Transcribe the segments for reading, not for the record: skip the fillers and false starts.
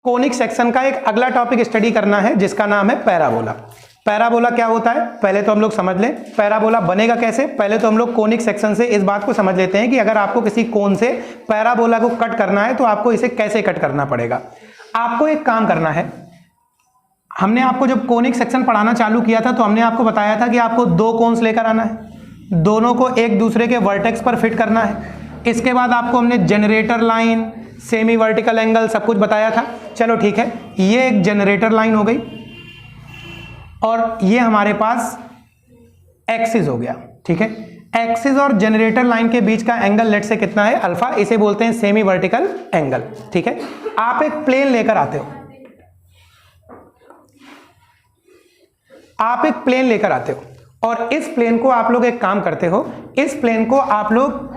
Conic section का एक अगला टॉपिक स्टडी करना है जिसका नाम है पैराबोला। पैराबोला क्या होता है पहले तो हम लोग समझ लें। पैराबोला बनेगा कैसे, पहले तो हम लोग कोनिक सेक्शन से इस बात को समझ लेते हैं कि अगर आपको किसी कोन से पैराबोला को कट करना है तो आपको इसे कैसे कट करना पड़ेगा। आपको एक काम करना है, हमने आपको जब कोनिक सेक्शन पढ़ाना चालू किया था तो हमने आपको बताया था कि आपको दो कोन्स लेकर आना है, दोनों को एक दूसरे के वर्टेक्स पर फिट करना है। इसके बाद आपको हमने generator line, semi vertical angle सब कुछ बताया था। चलो ठीक है, ये एक जनरेटर लाइन हो गई और ये हमारे पास एक्सिस हो गया। ठीक है, एक्सिस और जनरेटर लाइन के बीच का एंगल लेट से कितना है, अल्फा, इसे बोलते हैं सेमी वर्टिकल एंगल। ठीक है, आप एक प्लेन लेकर आते हो, आप एक प्लेन लेकर आते हो और इस प्लेन को आप लोग एक काम करते हो, इस प्लेन को आप लोग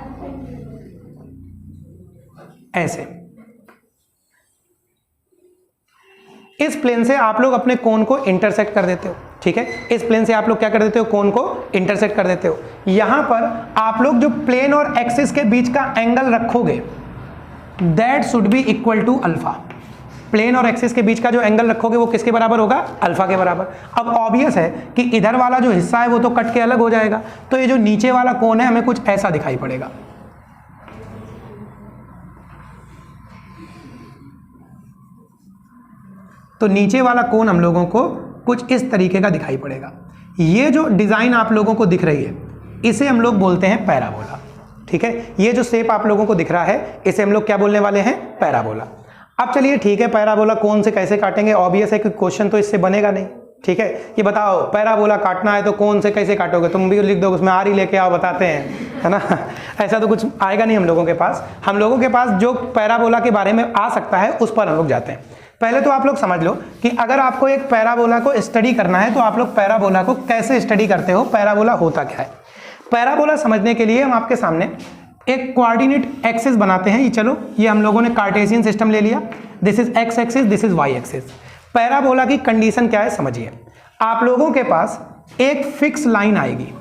ऐसे, इस प्लेन से आप लोग अपने कोन को इंटरसेक्ट कर देते हो। ठीक है, इस प्लेन से आप लोग क्या कर देते हो, कोन को इंटरसेक्ट कर देते हो। यहां पर आप लोग जो प्लेन और एक्सिस के बीच का एंगल रखोगे that should be equal to alpha. Plane और एक्सिस के बीच का जो एंगल रखोगे वो किसके बराबर होगा, अल्फा के बराबर। अब ऑब्वियस है कि इधर वाला जो हिस्सा है वो तो कट के अलग हो जाएगा, तो ये जो नीचे वाला कोन है हमें कुछ ऐसा दिखाई पड़ेगा। तो नीचे वाला कोन हम लोगों को कुछ इस तरीके का दिखाई पड़ेगा। ये जो डिजाइन आप लोगों को दिख रही है इसे हम लोग बोलते हैं पैराबोला। ठीक है, ये जो शेप आप लोगों को दिख रहा है इसे हम लोग क्या बोलने वाले हैं, पैराबोला। अब चलिए ठीक है, पैराबोला कोन से कैसे काटेंगे, ऑब्वियस है कि क्वेश्चन तो इससे बनेगा नहीं। ठीक है, ये बताओ पैराबोला काटना है तो कोन से कैसे काटोगे, तुम भी लिख दो उसमें आर ही लेके आओ, बताते हैं, है ना। ऐसा तो कुछ आएगा नहीं हम लोगों के पास। हम लोगों के पास जो पैराबोला के बारे में आ सकता है उस पर हम लोग जाते हैं। पहले तो आप लोग समझ लो कि अगर आपको एक पैराबोला को स्टडी करना है तो आप लोग पैराबोला को कैसे स्टडी करते हो, पैराबोला होता क्या है। पैराबोला समझने के लिए हम आपके सामने एक कोऑर्डिनेट एक्सिस बनाते हैं। ये चलो, ये हम लोगों ने कार्टेशियन सिस्टम ले लिया, this is X axis, this is Y axis. Parabola की कंडीशन क्या है समझिए, आप लोगों के पास एक फिक्स लाइन आएगी,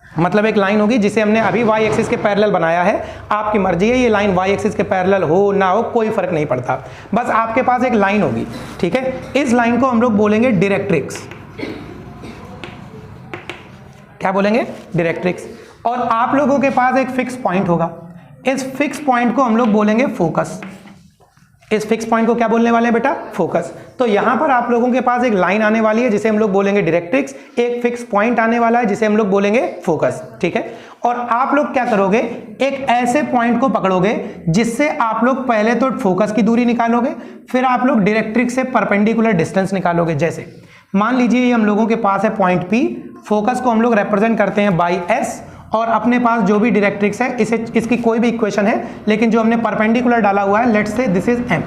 मतलब एक लाइन होगी जिसे हमने अभी वाई एक्सिस के पैरेलल बनाया है। आपकी मर्जी है ये लाइन वाई एक्सिस के पैरेलल हो ना हो, कोई फर्क नहीं पड़ता, बस आपके पास एक लाइन होगी। ठीक है, इस लाइन को हम लोग बोलेंगे डायरेक्ट्रिक्स। क्या बोलेंगे, डायरेक्ट्रिक्स। और आप लोगों के पास एक फिक्स पॉइंट होगा, इस फिक्स पॉइंट को हम लोग बोलेंगे फोकस। इस फिक्स पॉइंट को क्या बोलने वाले हैं बेटा, फोकस। तो यहां पर आप लोगों के पास एक लाइन आने वाली है जिसे हम लोग बोलेंगे डायरेक्ट्रिक्स, एक फिक्स पॉइंट आने वाला है जिसे हम लोग बोलेंगे फोकस। ठीक है, और आप लोग क्या करोगे, एक ऐसे पॉइंट को पकड़ोगे जिससे आप लोग पहले तो फोकस की दूरी निकालोगे, फिर आप लोग डायरेक्ट्रिक्स से परपेंडिकुलर डिस्टेंस निकालोगे। जैसे मान लीजिए ये हम लोगों के पास है पॉइंट P, फोकस को हम लोग रिप्रेजेंट करते हैं बाई S, और अपने पास जो भी डायरेक्ट्रिक्स है इसे, इसकी कोई भी इक्वेशन है लेकिन जो हमने परपेंडिकुलर डाला हुआ है, let's say this is M।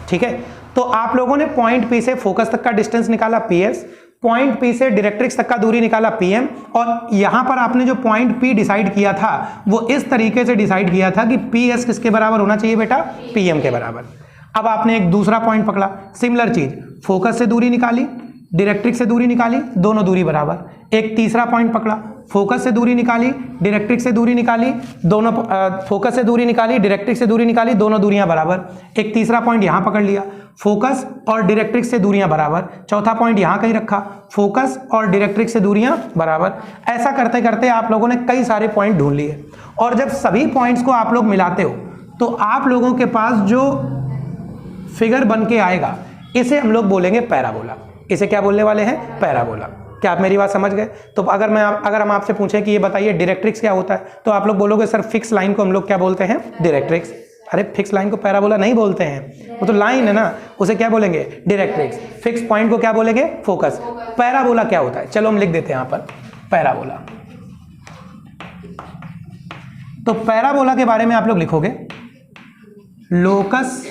ठीक है, तो आप लोगों ने पॉइंट P से फोकस तक का डिस्टेंस निकाला PS, पॉइंट P से डायरेक्ट्रिक्स तक का दूरी निकाला PM, और यहां पर आपने जो पॉइंट P डिसाइड किया था वो इस तरीके से डिसाइड किया था कि PS किसके बराबर होना चाहिए बेटा, PM के बराबर। अब आपने एक दूसरा पॉइंट पकड़ा, सिमिलर चीज, फोकस से दूरी निकाली, डायरेक्ट्रिक्स से दूरी निकाली, दोनों दूरी बराबर। एक तीसरा पॉइंट पकड़ा, फोकस से दूरी निकाली, डायरेक्ट्रिक्स से दूरी निकाली, दोनों फोकस से दूरी निकाली, डायरेक्ट्रिक्स से दूरी निकाली, दोनों दूरियां बराबर। एक तीसरा पॉइंट यहां पकड़ लिया, फोकस और डायरेक्ट्रिक्स से दूरियां बराबर। चौथा पॉइंट यहां कहीं रखा, फोकस और डायरेक्ट्रिक्स से दूरियां बराबर। ऐसा करते करते आप लोगों ने कई सारे पॉइंट ढूंढ लिए, और जब सभी पॉइंट्स को आप लोग मिलाते हो तो आप लोगों के पास जो फिगर बन के आएगा इसे हम लोग बोलेंगे पैराबोला। इसे क्या बोलने वाले हैं, पैराबोला। क्या आप मेरी बात समझ गए। तो अगर हम आपसे पूछें कि ये बताइए डायरेक्ट्रिक्स क्या होता है, तो आप लोग बोलोगे सर फिक्स लाइन को हम लोग क्या बोलते हैं, डायरेक्ट्रिक्स। अरे फिक्स लाइन को पैराबोला नहीं बोलते हैं, वो तो लाइन है ना, उसे क्या बोलेंगे, डायरेक्ट्रिक्स। फिक्स पॉइंट को क्या बोलेंगे, फोकस। पैराबोला क्या होता है, चलो हम लिख देते हैं यहाँ पर पैराबोला। तो पैराबोला के बारे में आप लोग लिखोगे locus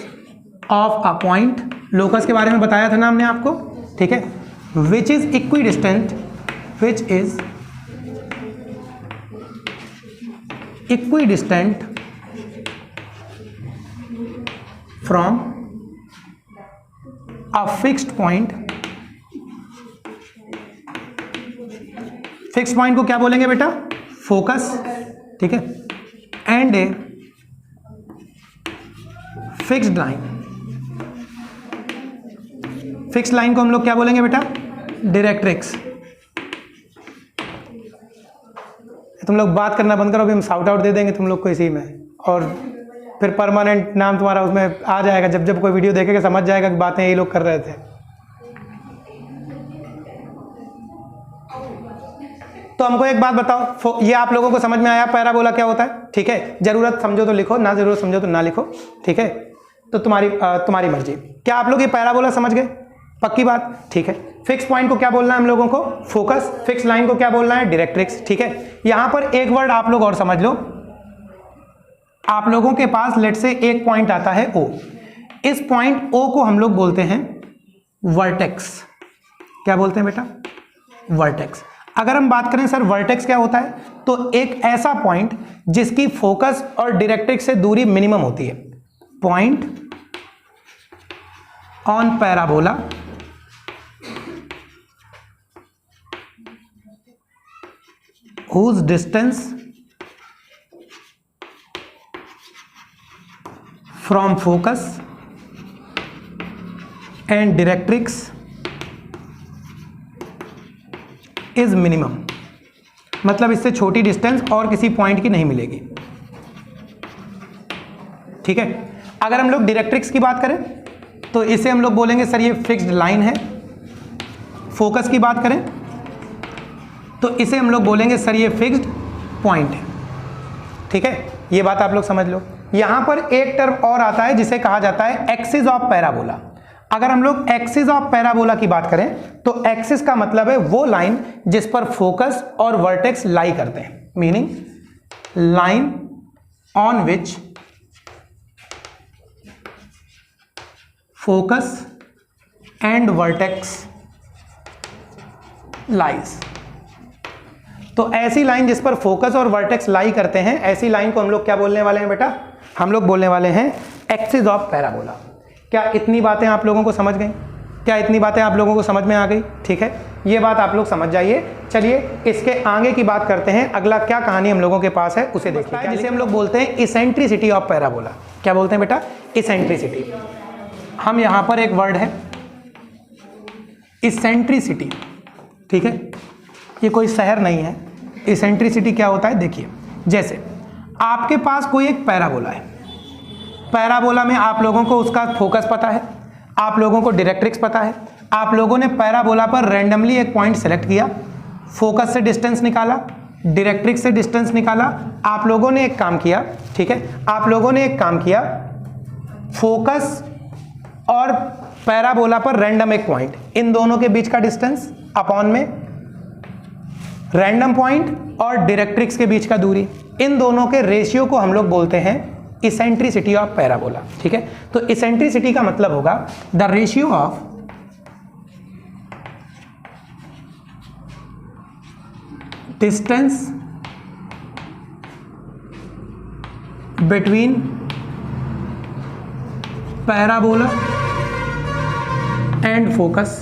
of a point, locus के बारे में बताया था ना हमने आपको। ठीक है, which is equidistant from a fixed point। Fix point को क्या बोलेंगे बेटा, फोकस। ठीक है, and a fixed line fix line को हम लोग क्या बोलेंगे बेटा? डायरेक्ट्रिक्स। तुम लोग बात करना बंद करो, अभी हम शाउट आउट दे देंगे तुम लोग को इसी में, और फिर परमानेंट नाम तुम्हारा उसमें आ जाएगा। जब जब कोई वीडियो देखेगा समझ जाएगा कि बातें ये लोग कर रहे थे। तो हमको एक बात बताओ, ये आप लोगों को समझ में आया पैराबोला क्या होता है? ठीक है, जरूरत समझो तो लिखो, ना जरूरत समझो तो ना लिखो। ठीक है, तो तुम्हारी मर्जी। क्या आप लोग ये पैराबोला समझ गए? पक्की बात? ठीक है। फिक्स पॉइंट को क्या बोलना है हम लोगों को? फोकस। फिक्स लाइन को क्या बोलना है? डायरेक्ट्रिक्स। ठीक है, यहां पर एक वर्ड आप लोग और समझ लो। आप लोगों के पास लेट से एक पॉइंट आता है O। इस पॉइंट O को हम लोग बोलते हैं वर्टेक्स। क्या बोलते हैं बेटा? वर्टेक्स। अगर हम बात करें सर वर्टेक्स क्या होता है, तो एक ऐसा पॉइंट जिसकी फोकस और डायरेक्ट्रिक्स से दूरी मिनिमम होती है। Point on parabola whose distance from focus and directrix is minimum। मतलब इससे छोटी डिस्टेंस और किसी पॉइंट की नहीं मिलेगी। ठीक है, अगर हम लोग डायरेक्ट्रिक्स की बात करें तो इसे हम लोग बोलेंगे सर ये फिक्स्ड लाइन है। फोकस की बात करें तो इसे हम लोग बोलेंगे सर ये फिक्स्ड पॉइंट है। ठीक है, ये बात आप लोग समझ लो। यहां पर एक टर्म और आता है जिसे कहा जाता है एक्सिस ऑफ पैराबोला। अगर हम लोग एक्सिस ऑफ पैराबोला की बात करें तो एक्सिस का मतलब है वो लाइन जिस पर फोकस और वर्टेक्स लाई करते हैं, meaning line on which focus and vertex lies. तो ऐसी लाइन जिस पर फोकस और वर्टेक्स लाई करते हैं, ऐसी लाइन को हम लोग क्या बोलने वाले हैं बेटा? हम लोग बोलने वाले हैं एक्सिस ऑफ पैराबोला। क्या इतनी बातें आप लोगों को समझ गई? क्या इतनी बातें आप लोगों को समझ में आ गई? ठीक है, ये बात आप लोग समझ जाइए। चलिए इसके आगे की बात करते हैं। अगला क्या कहानी हम लोगों के पास है उसे देखते हैं, जिसे हम लोग बोलते हैं इसेंट्रिसिटी ऑफ पैराबोला। क्या बोलते हैं बेटा? इसेंट्रिसिटी। हम यहां पर एक वर्ड है इसेंट्रिसिटी। ठीक है, ये कोई शहर नहीं है। इसेंट्रिसिटी क्या होता है देखिए, जैसे आपके पास कोई एक पैराबोला है। पैराबोला में आप लोगों को उसका फोकस पता है, आप लोगों को डायरेक्ट्रिक्स पता है। आप लोगों ने पैराबोला पर रैंडमली एक पॉइंट सेलेक्ट किया, फोकस से डिस्टेंस निकाला, डायरेक्ट्रिक्स से डिस्टेंस निकाला। आप लोगों ने एक काम किया, ठीक है, आप लोगों ने एक काम किया, फोकस और पैराबोला पर रैंडम एक पॉइंट, इन दोनों के बीच का डिस्टेंस अपॉन में रैंडम पॉइंट और डायरेक्ट्रिक्स के बीच का दूरी, इन दोनों के रेशियो को हम लोग बोलते हैं इसेंट्रिसिटी ऑफ पैराबोला। ठीक है, तो इसेंट्रिसिटी का मतलब होगा the ratio of distance between parabola and focus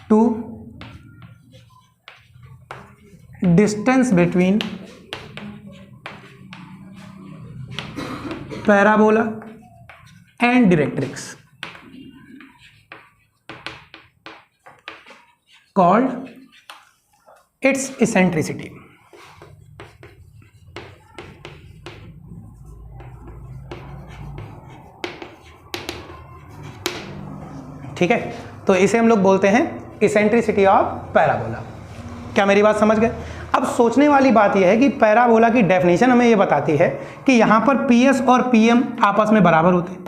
to distance between parabola and directrix called its eccentricity। ठीक है, तो इसे हम लोग बोलते हैं इसेंट्रिसिटी ऑफ पैराबोला। क्या मेरी बात समझ गए? अब सोचने वाली बात यह है कि पैराबोला की डेफिनेशन हमें यह बताती है कि यहाँ पर पीएस और पीएम आपस में बराबर होते हैं।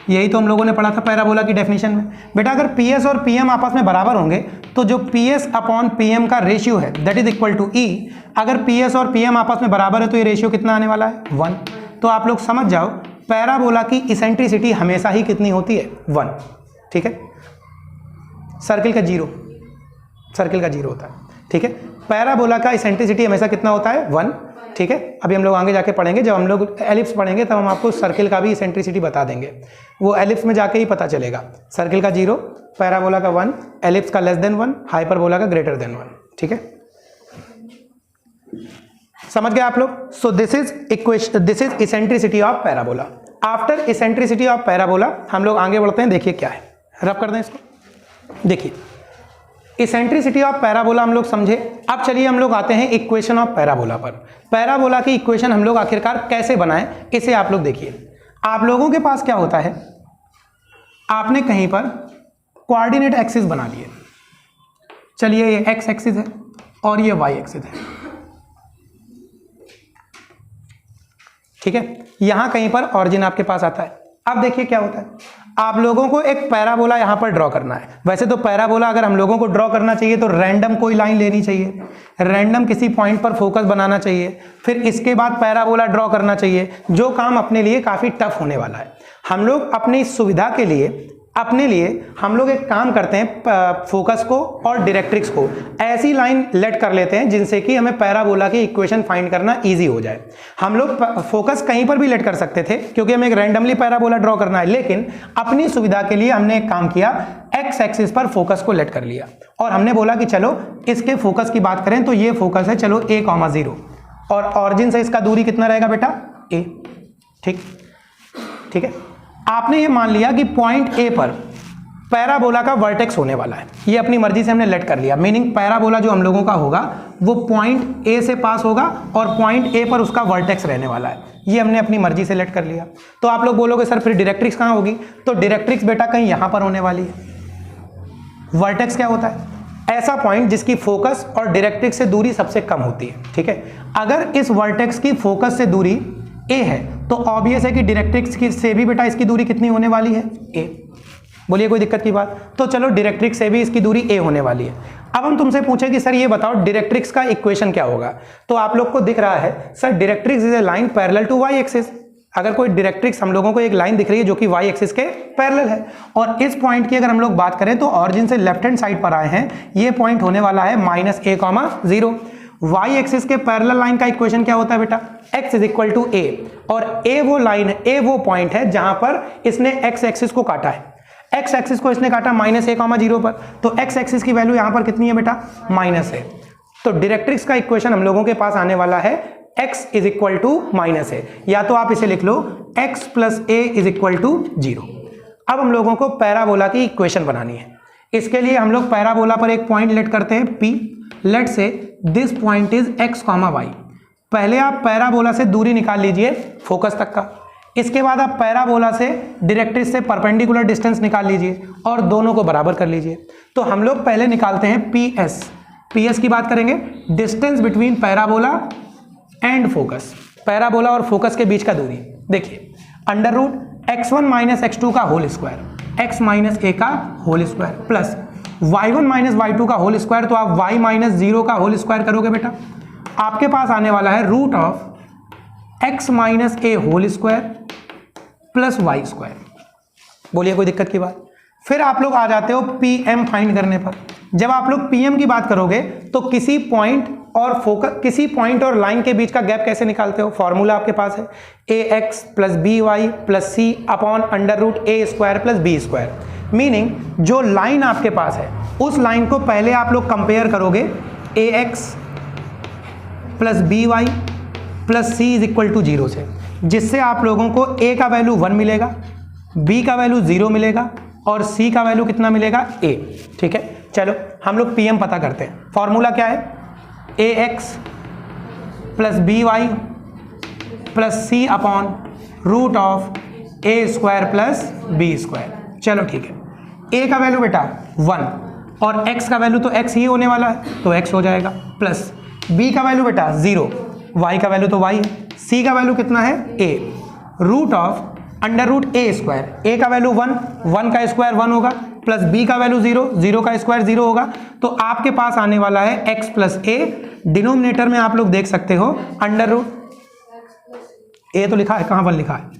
यही तो हम लोगों ने पढ़ा था पैराबोला की डेफिनेशन में। बेटा अगर पीएस और पीएम आपस में बराबर होंगे तो जो पीएस अपॉन पीएम का रेशियो है दैट इज इक्वल टू ई। अगर पीएस और पीएम आपस में बराबर है तो ये रेशियो कितना आने वाला है? 1। तो आप लोग समझ जाओ पैराबोला की इसेंट्रिसिटी हमेशा ही कितनी होती है? 1। ठीक है, सर्किल का जीरो होता है। ठीक है, पैराबोला का इसेंट्रिसिटी हमेशा कितना होता है? 1। ठीक है, अभी हम लोग आगे जाके पढ़ेंगे, जब हम लोग एलिप्स पढ़ेंगे तब हम आपको सर्किल का भी इसेंट्रिसिटी बता देंगे। वो एलिप्स में जाके ही पता चलेगा। सर्किल का 0, पैराबोला का 1, एलिप्स का लेस देन 1, हाइपरबोला का ग्रेटर देन 1। ठीक है, समझ गए आप लोग? So this is eccentricity of parabola. After eccentricity of parabola हम लोग आगे बढ़ते हैं। देखिए क्या है, रब कर दें इसको। देखिए इसेंट्रिसिटी ऑफ पैराबोला हम लोग समझे। अब चलिए हम लोग आते हैं इक्वेशन ऑफ पैराबोला पर। पैराबोला की इक्वेशन हम लोग आखिरकार कैसे बनाएं, इसे आप लोग देखिए। आप लोगों के पास क्या होता है, आपने कहीं पर कोऑर्डिनेट एक्सिस बना लिए। चलिए ये एक्स एक्सिस है और ये वाई एक्सिस है, ठीक है। यहां कहीं पर ऑरिजिन आपके पास आता है। अब देखिए क्या होता है, आप लोगों को एक पैराबोला यहां पर ड्रॉ करना है। वैसे तो पैराबोला अगर हम लोगों को ड्रॉ करना चाहिए तो रैंडम कोई लाइन लेनी चाहिए, रैंडम किसी पॉइंट पर फोकस बनाना चाहिए, फिर इसके बाद पैराबोला ड्रॉ करना चाहिए, जो काम अपने लिए काफी टफ होने वाला है। हम लोग अपनी सुविधा के लिए अपने लिए हम लोग एक काम करते हैं, फोकस को और डायरेक्ट्रिक्स को ऐसी लाइन लेट कर लेते हैं जिनसे कि हमें पैराबोला की इक्वेशन फाइंड करना इजी हो जाए। हम लोग फोकस कहीं पर भी लेट कर सकते थे क्योंकि हमें एक रैंडमली पैराबोला ड्रॉ करना है, लेकिन अपनी सुविधा के लिए हमने एक काम किया, एक्स एक्सिस पर फोकस को लेट कर लिया और हमने बोला कि चलो इसके फोकस की बात करें तो ये फोकस है, चलो a,0 और ऑरिजिन से इसका दूरी कितना रहेगा बेटा, a। ठीक है। आपने ये मान लिया कि पॉइंट ए पर पैराबोला का वर्टेक्स होने वाला है, ये अपनी मर्जी से हमने लेट कर लिया। मीनिंग पैराबोला जो हम लोगों का होगा वो पॉइंट ए से पास होगा और पॉइंट ए पर उसका वर्टेक्स रहने वाला है, ये हमने अपनी मर्जी से लेट कर लिया। तो आप लोग बोलोगे सर फिर डायरेक्ट्रिक्स कहाँ होगी, तो डायरेक्ट्रिक्स बेटा कहीं यहां पर होने वाली है। वर्टेक्स क्या होता है, ऐसा पॉइंट जिसकी फोकस और डायरेक्ट्रिक्स से दूरी सबसे कम होती है, ठीक है। अगर इस वर्टेक्स की फोकस से दूरी ए है तो ऑब्वियस है कि डायरेक्ट्रिक्स की से भी बेटा इसकी दूरी कितनी होने वाली है, ए। बोलिए कोई दिक्कत की बात, तो चलो डायरेक्ट्रिक्स से भी इसकी दूरी ए होने वाली है। अब हम तुमसे पूछे कि सर ये बताओ डायरेक्ट्रिक्स का इक्वेशन क्या होगा, तो आप लोग को दिख रहा है sir directrix is a line parallel to Y axis. अगर कोई डायरेक्ट्रिक्स हम लोगों को एक लाइन दिख रही है जो कि वाई एक्सिस के पैरेलल है, और इस पॉइंट की अगर हम लोग बात करें तो ऑरिजिन से लेफ्ट हैंड साइड पर आए हैं, ये पॉइंट होने वाला है -a,0। वाई एक्सिस के पैरेलल लाइन का इक्वेशन क्या होता है बेटा, x is equal to a, और a वो लाइन है, a वो पॉइंट है जहां पर इसने x एक्सिस को काटा है। x एक्सिस को इसने काटा -a,0 पर, तो x एक्सिस की वैल्यू यहां पर कितनी है बेटा, -a। तो डायरेक्ट्रिक्स का इक्वेशन हम लोगों के पास आने वाला है x is equal to -a, या तो आप इसे लिख लो x plus a is equal to 0। अब हम लोगों को पैराबोला की इक्वेशन बनानी है। इसके लिए हम लोग पैराबोला पर एक पॉइंट लेट करते हैं P। लेट से this point is x, y। पहले आप पैराबोला से दूरी निकाल लीजिए फोकस तक का, इसके बाद आप पैराबोला से डायरेक्ट्रिक्स से परपेंडिकुलर डिस्टेंस निकाल लीजिए और दोनों को बराबर कर लीजिए। तो हम लोग पहले निकालते हैं PS की बात करेंगे, distance between parabola and focus, parabola और फोकस के बीच का दूरी। देखिए √x1 - x2 का होल स्क्वायर, x - a का whole square plus y1 - y2 का होल स्क्वायर, तो आप y - 0 का होल स्क्वायर करोगे बेटा, आपके पास आने वाला है √x - a whole square plus y square. बोलिए कोई दिक्कत की बात। फिर आप लोग आ जाते हो PM फाइंड करने पर। जब आप लोग PM की बात करोगे तो किसी पॉइंट और लाइन के बीच का गैप कैसे निकालते हो, फॉर्मूला आपके पास है ax plus by plus c upon √a² plus b²। Meaning जो लाइन आपके पास है उस लाइन को पहले आप लोग कंपेयर करोगे ax plus by plus c is equal to 0 से, जिससे आप लोगों को a का वैल्यू 1 मिलेगा, b का वैल्यू 0 मिलेगा और c का वैल्यू कितना मिलेगा, a। ठीक है, चलो हम लोग PM पता करते हैं। फॉर्मूला क्या है, ax plus by plus c upon √a² plus b²। चलो ठीक है, a का वैल्यू बेटा 1 और x का वैल्यू तो x ही होने वाला है तो x हो जाएगा, प्लस b का वैल्यू बेटा 0, y का वैल्यू तो y है, c का वैल्यू कितना है a, √√a²। a का वैल्यू 1 का स्क्वायर 1 होगा, प्लस b का वैल्यू 0 का स्क्वायर 0 होगा, तो आपके पास आने वाला है x प्लस a। डिनोमिनेटर में आप लोग देख सकते हो √a तो लिखा है, कहां पर लिखा है,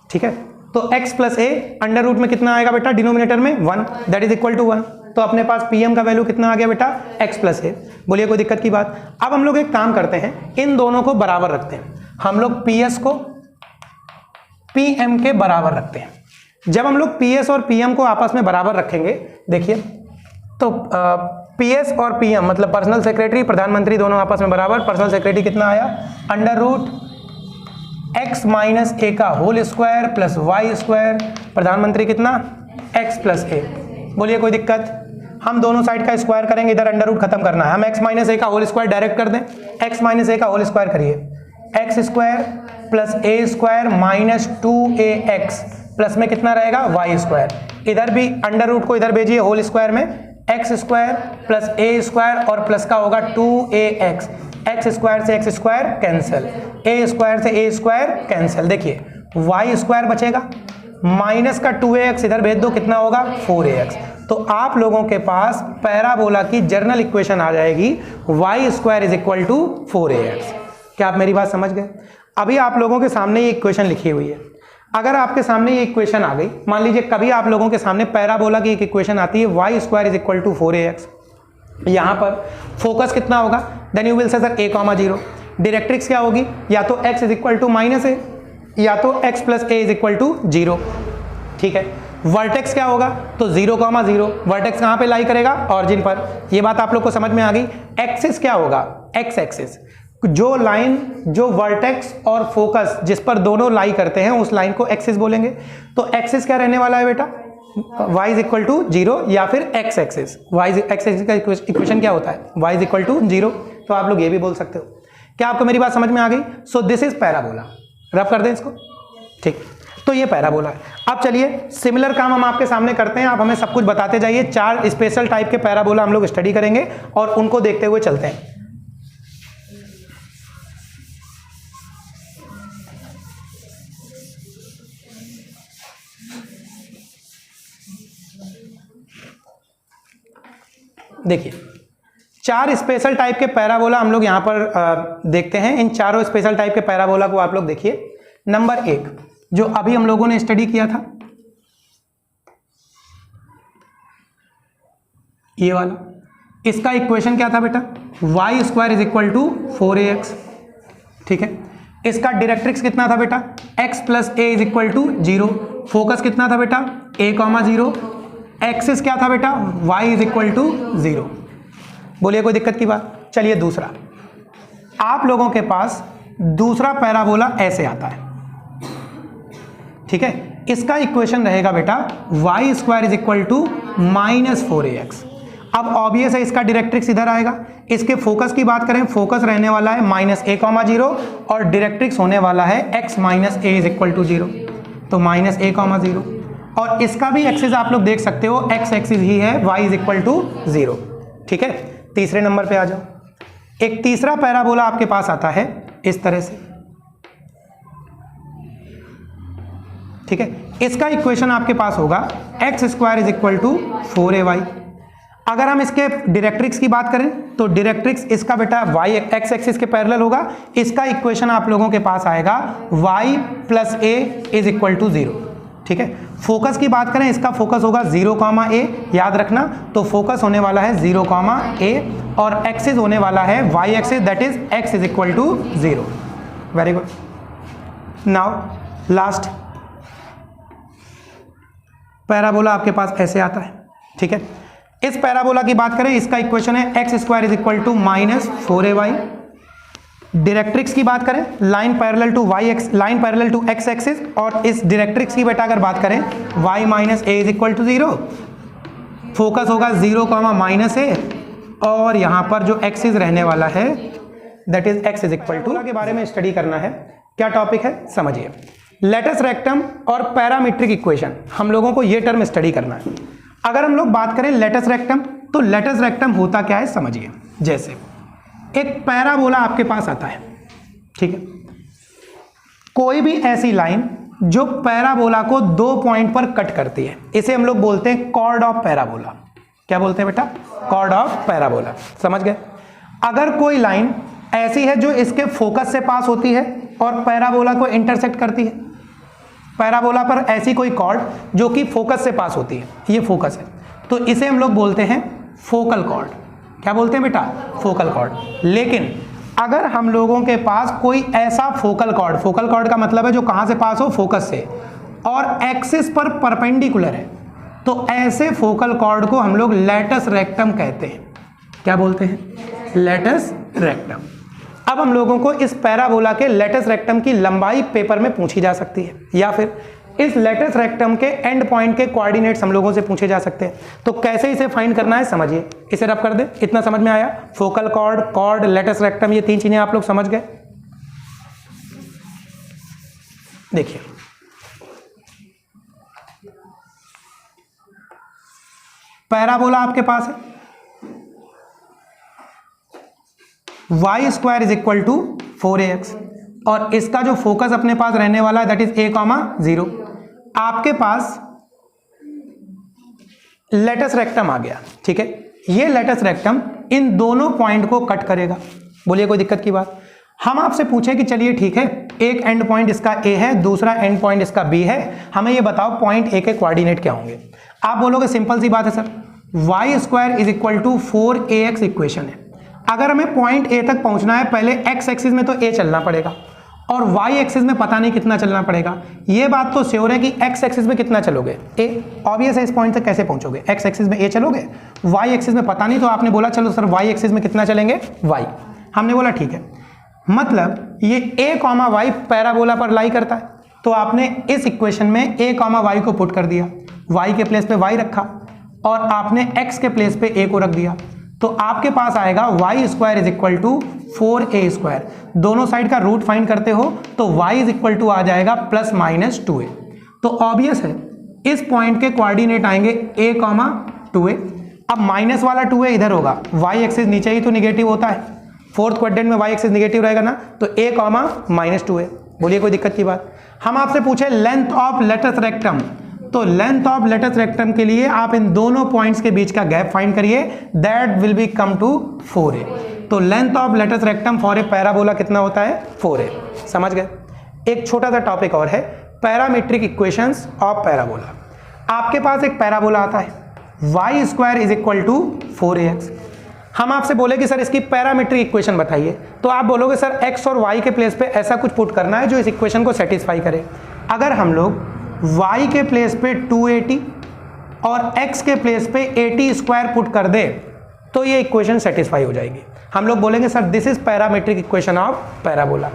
ठीक है। तो x plus a under root में कितना आएगा बेटा, डिनोमिनेटर में 1, दैट इज इक्वल टू 1। तो अपने पास PM का वैल्यू कितना आ गया बेटा, x प्लस a। बोलिए कोई दिक्कत की बात। अब हम लोग एक काम करते हैं, इन दोनों को बराबर रखते हैं। हम लोग PS को PM के बराबर रखते हैं। जब हम लोग PS और PM को आपस में बराबर रखेंगे, देखिए तो PS और PM मतलब पर्सनल सेक्रेटरी, प्रधानमंत्री, दोनों आपस में बराबर। पर्सनल सेक्रेटरी कितना आया, x माइनस ए का whole square plus Y square, प्रधानमंत्री कितना x प्लस ए। बोलिए कोई दिक्कत? हम दोनों साइड का स्क्वायर करेंगे, इधर अंडर रूट खत्म करना है। हम x माइनस ए का होल स्क्वायर डायरेक्ट कर दें, x माइनस ए का होल स्क्वायर करिए, एक्स स्क्वायर प्लस ए स्क्वायर माइनस 2ax प्लस में कितना रहेगा वाई स्क्वायर। इधर भी अंडर रूट को इधर भेजिए होल स्क्वायर में, एक्स स्क्वायर प्लस ए स्क्वायर और प्लस का होगा 2ax, एक्स स्क्वायर से एक्स स्क्वायर कैंसिल, ए स्क्वायर से ए स्क्वायर कैंसिल। देखिए वाई स्क्वायर बचेगा, माइनस का 2ax इधर भेज दो, कितना होगा 4ax। तो आप लोगों के पास पैराबोला की जर्नल इक्वेशन आ जाएगी Y square is equal to 4ax। क्या आप मेरी बात समझ गए? अभी आप लोगों के सामने ये इक्वेशन लिखी हुई है। अगर आपके सामने ये इक्वेशन आ गई, मान लीजिए कभी आप लोगों के सामने पैराबोला की एक इक्वेशन आती है Y square is equal to 4ax, यहां पर फोकस कितना होगा, then you will say sir a,0, directrix क्या होगी, या तो x is equal to minus A या तो x plus A is equal to 0। ठीक है, वर्टेक्स क्या होगा, तो 0,0, वर्टेक्स कहां पे लाई करेगा, ऑरिजिन पर। ये बात आप लोग को समझ में आ गई। एक्सिस क्या होगा, एक्स एक्सिस, जो लाइन जो वर्टेक्स और फोकस जिस पर दोनों लाई करते हैं उस लाइन को एक्सिस बोलेंगे। तो एक्सिस क्या रहने वाला है बेटा, y इज इक्वल टू 0 या फिर x एक्सिस। y एक्सिस का इक्वेशन क्या होता है, y इज इक्वल टू 0। तो आप लोग ये भी बोल सकते हो। क्या आपको मेरी बात समझ में आ गई? So this is parabola. रब कर दें इसको, ठीक। तो ये पैराबोला है। अब चलिए सिमिलर काम हम आपके सामने करते हैं, आप हमें सब कुछ बताते जाइए। 4 स्पेशल टाइप के पैराबोला हम लोग स्टडी करेंगे और उनको देखते हुए चलते हैं। देखिए 4 स्पेशल टाइप के पैराबोला हम लोग यहां पर देखते हैं। इन चारों स्पेशल टाइप के पैराबोला को आप लोग देखिए। नंबर 1 जो अभी हम लोगों ने स्टडी किया था, ये वाला, इसका इक्वेशन क्या था बेटा, Y square is equal to 4ax। ठीक है, इसका डायरेक्ट्रिक्स कितना था बेटा, x plus A is equal to 0। Focus कितना था बेटा, a,0। एक्सिस क्या था बेटा, y इज इक्वल टू 0। बोलिए कोई दिक्कत की बात? चलिए दूसरा, आप लोगों के पास दूसरा पैराबोला ऐसे आता है। ठीक है, इसका इक्वेशन रहेगा बेटा y square is equal to minus 4ax। अब ऑब्वियस है इसका डायरेक्ट्रिक्स इधर आएगा। इसके फोकस की बात करें, फोकस रहने वाला है माइनस a,0 और डायरेक्ट्रिक्स होने वाला है x minus a is equal to 0। तो माइनस a,0 और इसका भी एक्सिस आप लोग देख सकते हो, x एक्सिस ही है, y इज इक्वल टू 0। ठीक है, तीसरे नंबर पे आ जाओ। एक तीसरा पैराबोला आपके पास आता है इस तरह से। ठीक है, इसका इक्वेशन आपके पास होगा x square is equal to 4ay। अगर हम इसके डायरेक्ट्रिक्स की बात करें तो डायरेक्ट्रिक्स इसका बेटा y x एक्सिस के पैरेलल होगा। इसका इक्वेशन आप लोगों के पास आएगा y plus A is equal to 0। ठीक है, फोकस की बात करें, इसका फोकस होगा 0,a, याद रखना। तो फोकस होने वाला है 0,a और एक्सिस होने वाला है y axis, that is x is equal to 0। Very good. Now last parabola आपके पास ऐसे आता है। ठीक है, इस पैराबोला की बात करें, इसका इक्वेशन है x square is equal to minus 4ay। Directrix की बात करें, line parallel to y X, line parallel to x axis, और इस डायरेक्ट्रिक्स की बेटा अगर बात करें y minus a is equal to 0। Focus होगा 0, माइनस ए और यहां पर जो एक्सिस रहने वाला है that is x is equal to के बारे में स्टडी करना है। क्या टॉपिक है समझिए, लेटस रेक्टम और पैरामीट्रिक इक्वेशन, हम लोगों को ये टर्म स्टडी करना है। अगर हम लोग बात करें लेटस रेक्टम, तो लेटस रेक्टम होता क्या है समझिए। जैसे एक पैराबोला आपके पास आता है, ठीक है, कोई भी ऐसी लाइन जो पैराबोला को 2 पॉइंट पर कट करती है, इसे हम लोग बोलते हैं कॉर्ड ऑफ पैराबोला। क्या बोलते हैं बेटा, कॉर्ड ऑफ पैराबोला। समझ गए? अगर कोई लाइन ऐसी है जो इसके फोकस से पास होती है और पैराबोला को इंटरसेक्ट करती है, पैराबोला पर ऐसी कोई कॉर्ड जो कि फोकस से पास होती है, ये फोकस है, तो इसे हम लोग बोलते हैं फोकल कॉर्ड। क्या बोलते हैं बेटा, फोकल कॉर्ड। लेकिन अगर हम लोगों के पास कोई ऐसा फोकल कॉर्ड का मतलब है जो कहां से पास हो, फोकस से, और एक्सिस पर परपेंडिकुलर है, तो ऐसे फोकल कॉर्ड को हम लोग लेटस रेक्टम कहते हैं। क्या बोलते हैं, लेटस रेक्टम। अब हम लोगों को इस पैराबोला के लेटस रेक्टम की लंबाई पेपर में पूछी जा सकती है, या फिर इस लेटस रेक्टम के एंड पॉइंट के कोऑर्डिनेट्स हम लोगों से पूछे जा सकते हैं। तो कैसे इसे फाइंड करना है समझिए, इसे रब कर दे। इतना समझ में आया? Focal chord, chord, latus rectum, ये 3 चीजें आप लोग समझ गए। देखिए पैराबोला आपके पास है, y square is equal to 4ax, और इसका जो फोकस अपने पास रहने वाला है दैट इज a,0। आपके पास लेटस रेक्टम आ गया, ठीक है। ये लेटस रेक्टम इन दोनों पॉइंट को कट करेगा। बोलिए कोई दिक्कत की बात? हम आपसे पूछे कि चलिए ठीक है, एक एंड पॉइंट इसका a है, दूसरा एंड पॉइंट इसका b है, हमें ये बताओ पॉइंट a के कोऑर्डिनेट क्या होंगे। आप बोलोगे सिंपल सी बात है sir, y square is equal to 4ax equation है। अगर हमें पॉइंट a तक पहुंचना है, पहले x एक्सिस में तो a चलना पड़ेगा और y एक्सिस में पता नहीं कितना चलना पड़ेगा। ये बात तो श्योर है कि x एक्सिस में कितना चलोगे, a, ऑब्वियस है। इस पॉइंट तक कैसे पहुंचोगे? x एक्सिस में a चलोगे, y एक्सिस में पता नहीं, तो आपने बोला चलो सर y एक्सिस में कितना चलेंगे, y। हमने बोला ठीक है, मतलब ये a, y पैराबोला पर लाई करता है, तो आपने इस इक्वेशन में a, y को पुट कर दिया, y के प्लेस पे y रखा और आपने x के प्लेस पे a को रख दिया, तो आपके पास आएगा y square is equal to 4a square. दोनों साइड का रूट फाइंड करते हो तो y इज इक्वल टू आ जाएगा प्लस माइनस 2a। तो ऑब्वियस है इस पॉइंट के कोऑर्डिनेट आएंगे a, 2a। अब माइनस वाला 2a इधर होगा, y एक्सिस नीचे ही तो निगेटिव होता है, फोर्थ क्वाड्रेंट में y एक्सिस निगेटिव रहेगा ना, तो a, माइनस 2a। बोलिए कोई दिक्कत की बात? हम आपसे पूछे लेंथ ऑफ लेटस रेक्टम, तो लेंथ ऑफ लेटस रेक्टम के लिए आप इन दोनों पॉइंट्स के बीच का गैप फाइंड करिए, that will be come to 4a। तो length of latus rectum for a parabola कितना होता है, 4a। समझ गए? एक छोटा सा टॉपिक और है, पैरामीट्रिक इक्वेशंस ऑफ पैराबोला। आपके पास एक पैराबोला आता है, y square is equal to 4ax। हम आपसे बोले कि सर इसकी पैरामीट्रिक इक्वेशन बताइए, तो आप बोलोगे सर x और y के प्लेस पे ऐसा कुछ पुट करना है जो इस इक्वेशन को सेटिस्फाई करे। अगर हम लोग y के प्लेस पे 280 और x के प्लेस पे 80 स्क्वायर पुट कर दे तो ये इक्वेशन सेटिस्फाई हो जाएगी। हम लोग बोलेंगे sir this is parametric equation of parabola.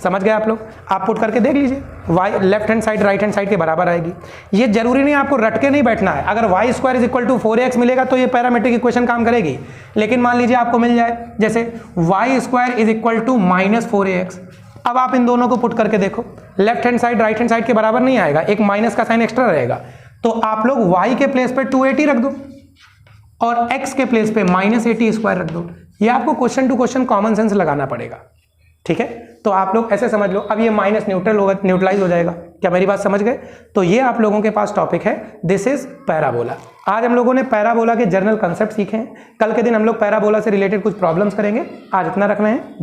समझ गए आप लोग? आप पुट करके देख लीजिए, y left hand side right hand side के बराबर आएगी। ये जरूरी नहीं आपको रट के नहीं बैठना है, अगर y square is equal to 4ax मिलेगा तो ये पैरामीट्रिक इक्वेशन काम करेगी। लेकिन मान लीजिए आपको मिल जाए जैसे y square is equal to minus 4ax, अब आप इन दोनों को पुट करके देखो, left hand side right hand side के बराबर नहीं आएगा, एक माइनस का साइन एक्स्ट्रा रहेगा, तो आप लोग y के प्लेस पे 280 रख दो और x के प्लेस पे माइनस 80 स्क्वायर रख दो। ये आपको question to question common sense लगाना पड़ेगा, ठीक है? तो आप लोग ऐसे समझ लो, अब ये माइनस न्यूट्रल होगा, न्यूट्रलाइज हो जाएगा। क्या मेरी बात समझ गए? तो ये आप लोगों के पास टॉपिक है, दिस इज पैराबोला। आज हम लोगों ने पैराबोला के जनरल कंसेप्ट सीखे हैं, कल के दिन हम लोग पैराबोला से रिलेटेड कुछ प्रॉब्लम्स करेंगे। आज इतना रख रहे हैं।